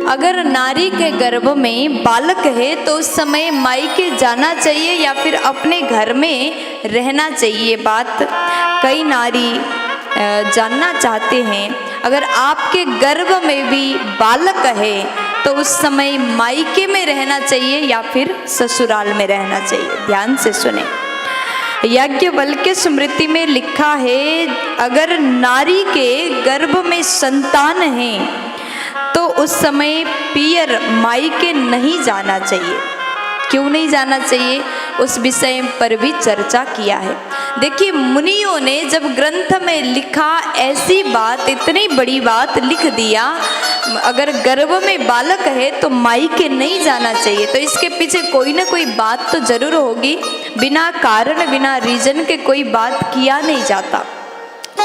अगर नारी के गर्भ में बालक है तो उस समय मायके जाना चाहिए या फिर अपने घर में रहना चाहिए। बात कई नारी जानना चाहते हैं। अगर आपके गर्भ में भी बालक है तो उस समय मायके में रहना चाहिए या फिर ससुराल में रहना चाहिए। ध्यान से सुने। याज्ञवल्क्य स्मृति में लिखा है, अगर नारी के गर्भ में संतान है तो उस समय पियर मायके नहीं जाना चाहिए। क्यों नहीं जाना चाहिए, उस विषय पर भी चर्चा किया है। देखिए, मुनियों ने जब ग्रंथ में लिखा, ऐसी बात, इतनी बड़ी बात लिख दिया, अगर गर्भ में बालक है तो मायके नहीं जाना चाहिए, तो इसके पीछे कोई ना कोई बात तो जरूर होगी। बिना कारण, बिना रीजन के कोई बात किया नहीं जाता,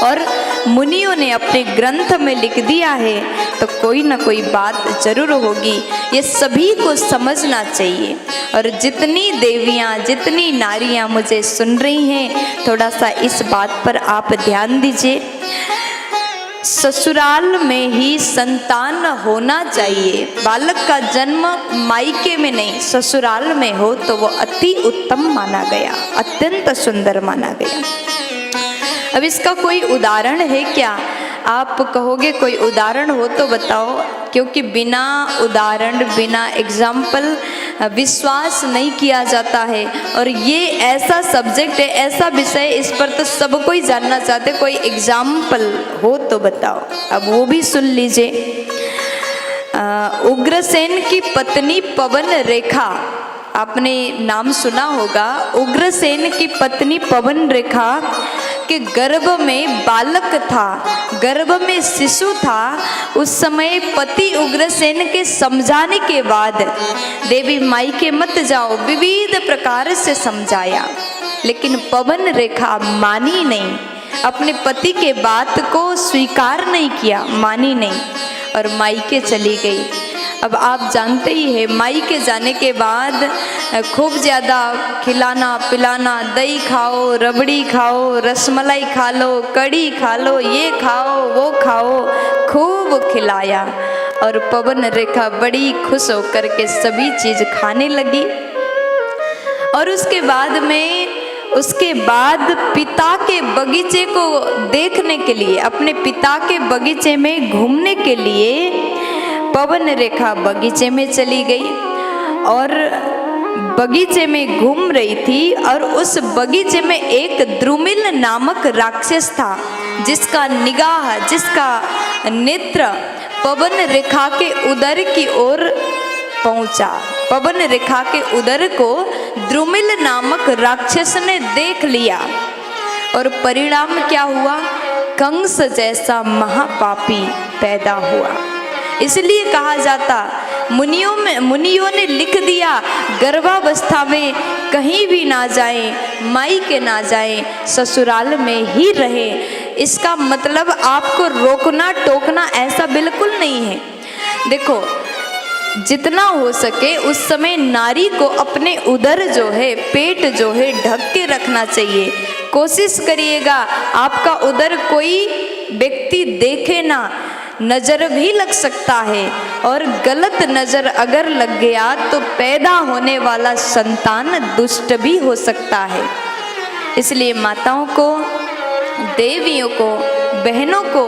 और मुनियों ने अपने ग्रंथ में लिख दिया है तो कोई ना कोई बात जरूर होगी। ये सभी को समझना चाहिए। और जितनी देवियाँ, जितनी नारियाँ मुझे सुन रही हैं, थोड़ा सा इस बात पर आप ध्यान दीजिए। ससुराल में ही संतान होना चाहिए। बालक का जन्म मायके में नहीं, ससुराल में हो तो वो अति उत्तम माना गया, अत्यंत सुंदर माना गया। अब इसका कोई उदाहरण है क्या? आप कहोगे कोई उदाहरण हो तो बताओ, क्योंकि बिना उदाहरण, बिना एग्जाम्पल विश्वास नहीं किया जाता है। और ये ऐसा सब्जेक्ट है, ऐसा विषय, इस पर तो सब कोई जानना चाहते। कोई एग्जाम्पल हो तो बताओ। अब वो भी सुन लीजिए। उग्रसेन की पत्नी पवन रेखा, आपने नाम सुना होगा। उग्रसेन की पत्नी पवन रेखा के गर्भ में बालक था, गर्भ में शिशु था। उस समय पति उग्रसेन के समझाने के बाद, देवी मायके मत जाओ, विविध प्रकार से समझाया, लेकिन पवन रेखा मानी नहीं, अपने पति के बात को स्वीकार नहीं किया, मानी नहीं और मायके चली गई। अब आप जानते ही हैं, मायके जाने के बाद खूब ज़्यादा खिलाना पिलाना, दही खाओ, रबड़ी खाओ, रसमलाई खा लो, कड़ी खा लो, ये खाओ वो खाओ, खूब खिलाया। और पवन रेखा बड़ी खुश होकर के सभी चीज़ खाने लगी। और उसके बाद पिता के बगीचे को देखने के लिए, अपने पिता के बगीचे में घूमने के लिए पवन रेखा बगीचे में चली गई। और बगीचे में घूम रही थी, और उस बगीचे में एक द्रुमिल नामक राक्षस था, जिसका निगाह, जिसका नेत्र पवन रेखा के उदर की ओर पहुंचा। पवन रेखा के उदर को द्रुमिल नामक राक्षस ने देख लिया, और परिणाम क्या हुआ? कंस जैसा महापापी पैदा हुआ। इसलिए कहा जाता, मुनियों ने लिख दिया, गर्भावस्था में कहीं भी ना जाएं, मायके ना जाएं, ससुराल में ही रहें। इसका मतलब आपको रोकना टोकना ऐसा बिल्कुल नहीं है। देखो, जितना हो सके उस समय नारी को अपने उदर जो है, पेट जो है, ढक के रखना चाहिए। कोशिश करिएगा आपका उदर कोई व्यक्ति देखे ना, नज़र भी लग सकता है, और गलत नज़र अगर लग गया तो पैदा होने वाला संतान दुष्ट भी हो सकता है। इसलिए माताओं को, देवियों को, बहनों को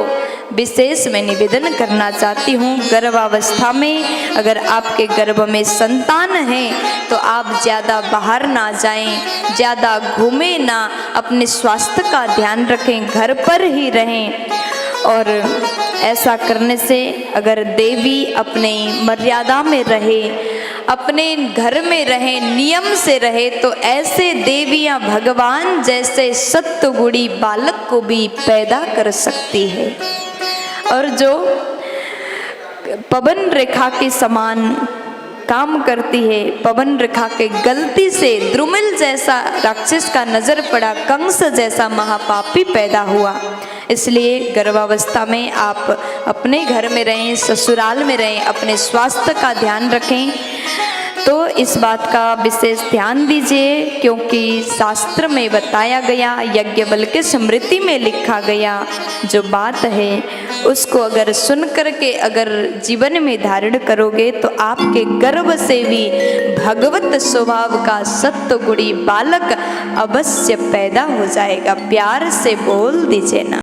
विशेष मैं निवेदन करना चाहती हूँ, गर्भावस्था में अगर आपके गर्भ में संतान है तो आप ज़्यादा बाहर ना जाएं, ज़्यादा घूमें ना, अपने स्वास्थ्य का ध्यान रखें, घर पर ही रहें। और ऐसा करने से अगर देवी अपने मर्यादा में रहे, अपने घर में रहे, नियम से रहे, तो ऐसे देवियाँ भगवान जैसे सत्वगुणी बालक को भी पैदा कर सकती है। और जो पवन रेखा के समान काम करती है, पवन रेखा के गलती से द्रुमिल जैसा राक्षस का नजर पड़ा, कंस जैसा महापापी पैदा हुआ। इसलिए गर्भावस्था में आप अपने घर में रहें, ससुराल में रहें, अपने स्वास्थ्य का ध्यान रखें। तो इस बात का विशेष ध्यान दीजिए, क्योंकि शास्त्र में बताया गया, याज्ञवल्क्य स्मृति में लिखा गया जो बात है उसको अगर सुन करके अगर जीवन में धारण करोगे तो आपके गर्भ से भी भगवत स्वभाव का सत्व गुणी बालक अवश्य पैदा हो जाएगा। प्यार से बोल दीजिए ना।